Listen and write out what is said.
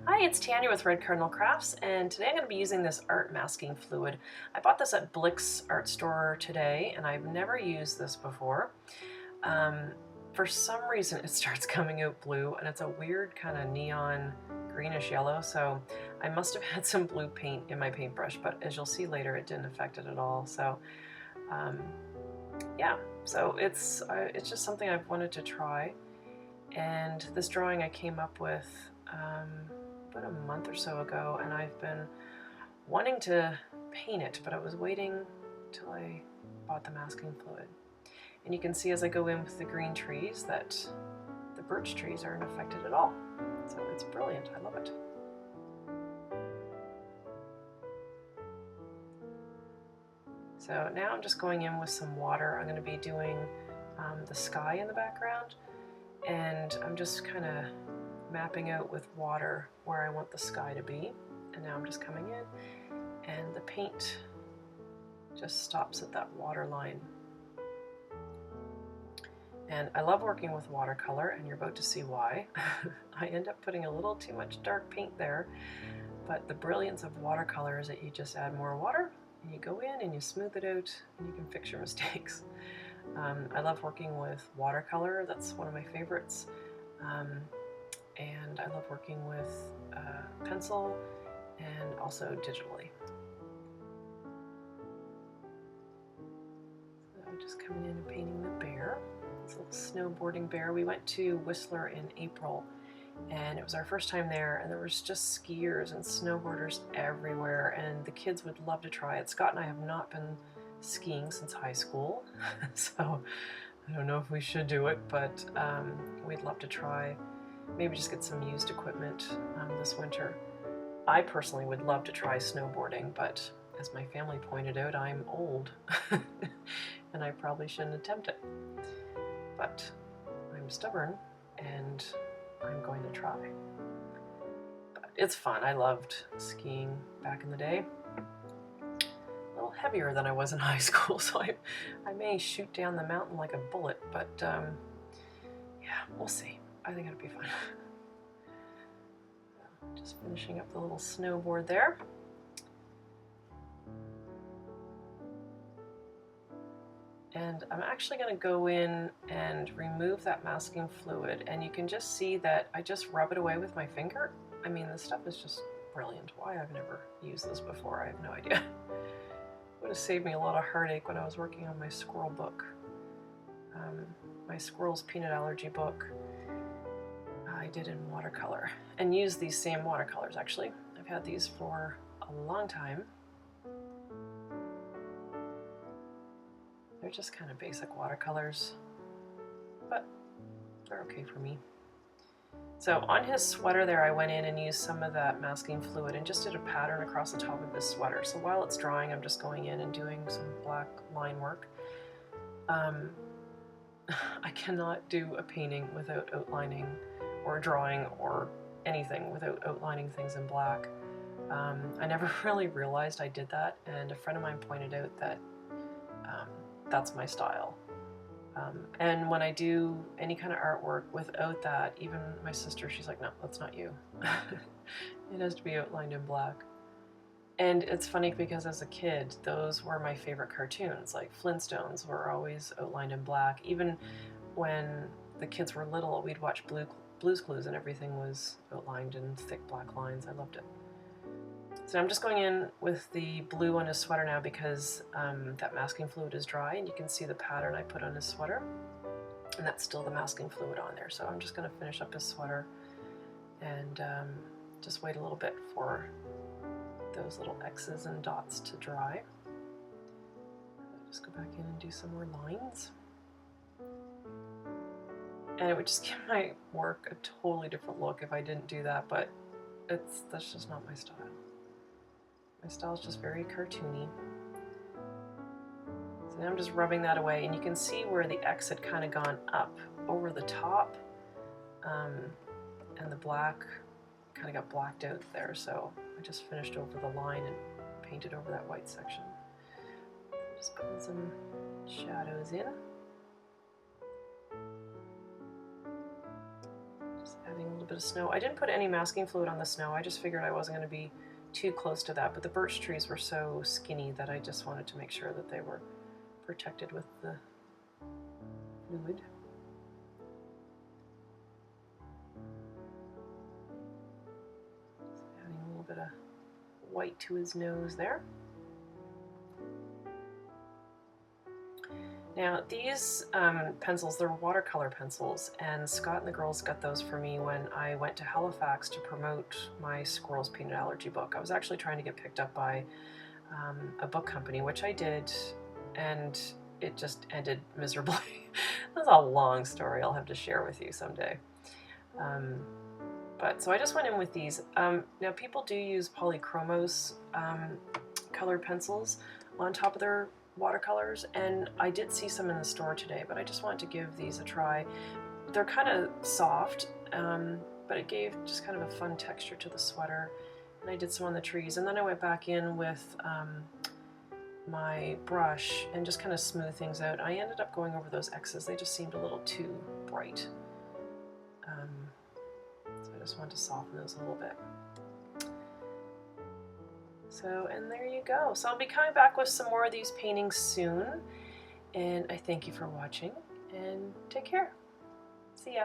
Hi, it's Tanya with Red Cardinal Crafts, and today I'm going to be using this art masking fluid. I bought this at Blick's art store today, and I've never used this before. For some reason it starts coming out blue, and it's a weird kind of neon greenish yellow, so I must have had some blue paint in my paintbrush, but as you'll see later, it didn't affect it at all. So yeah, so it's just something I've wanted to try. And this drawing I came up with about a month or so ago, and I've been wanting to paint it, but I was waiting till I bought the masking fluid. And you can see as I go in with the green trees that the birch trees aren't affected at all. So it's brilliant, I love it. So now I'm just going in with some water. I'm going to be doing the sky in the background, and I'm just kind of mapping out with water where I want the sky to be. And now I'm just coming in, and the paint just stops at that water line. And I love working with watercolor, and you're about to see why. I end up putting a little too much dark paint there, but the brilliance of watercolor is that you just add more water, and you go in and you smooth it out, and you can fix your mistakes. I love working with watercolor, that's one of my favorites. And I love working with pencil and also digitally. So I'm just coming in and painting the bear. It's a little snowboarding bear. We went to Whistler in April, and it was our first time there, and there was just skiers and snowboarders everywhere, and the kids would love to try it. Scott and I have not been skiing since high school, so I don't know if we should do it, but we'd love to try. Maybe just get some used equipment this winter. I personally would love to try snowboarding, but as my family pointed out, I'm old and I probably shouldn't attempt it. But I'm stubborn and I'm going to try. But it's fun. I loved skiing back in the day. A little heavier than I was in high school, so I may shoot down the mountain like a bullet, but yeah, we'll see. I think it'll be fun. Just finishing up the little snowboard there. And I'm actually going to go in and remove that masking fluid, and you can just see that I just rub it away with my finger. I mean, this stuff is just brilliant. Why I've never used this before, I have no idea. It would have saved me a lot of heartache when I was working on my squirrel book. My Squirrel's peanut allergy book I did in watercolor, and used these same watercolors actually. I've had these for a long time. They're just kind of basic watercolors, but they're okay for me. So on his sweater there, I went in and used some of that masking fluid and just did a pattern across the top of his sweater. So while it's drying, I'm just going in and doing some black line work. I cannot do a painting without outlining or drawing or anything without outlining things in black. I never really realized I did that, and a friend of mine pointed out that that's my style. And when I do any kind of artwork without that, even my sister, she's like, no, that's not you. It has to be outlined in black. And it's funny because as a kid, those were my favorite cartoons. Like Flintstones were always outlined in black. Even when the kids were little, we'd watch Blue's Clues and everything was outlined in thick black lines. I loved it. So I'm just going in with the blue on his sweater now because that masking fluid is dry, and you can see the pattern I put on his sweater, and that's still the masking fluid on there. So I'm just going to finish up his sweater and just wait a little bit for those little X's and dots to dry. Just go back in and do some more lines. And it would just give my work a totally different look if I didn't do that, but that's just not my style. My style is just very cartoony. So now I'm just rubbing that away, and you can see where the X had kind of gone up over the top, and the black kind of got blacked out there, so I just finished over the line and painted over that white section. Just putting some shadows in. Just Adding a little bit of snow. I didn't put any masking fluid on the snow. I just figured I wasn't going to be too close to that, but the birch trees were so skinny that I just wanted to make sure that they were protected with the fluid. Adding a little bit of white to his nose there. Now these pencils, they're watercolor pencils, and Scott and the girls got those for me when I went to Halifax to promote my Squirrel's Peanut Allergy book. I was actually trying to get picked up by a book company, which I did, and it just ended miserably. That's a long story I'll have to share with you someday. But so I just went in with these. Now people do use polychromos colored pencils on top of their watercolors, and I did see some in the store today, but I just wanted to give these a try. They're kind of soft, but it gave just kind of a fun texture to the sweater, and I did some on the trees, and then I went back in with my brush and just kind of smooth things out. I ended up going over those X's. They just seemed a little too bright, so I just wanted to soften those a little bit. So, and there you go. So I'll be coming back with some more of these paintings soon. And I thank you for watching, and take care. See ya.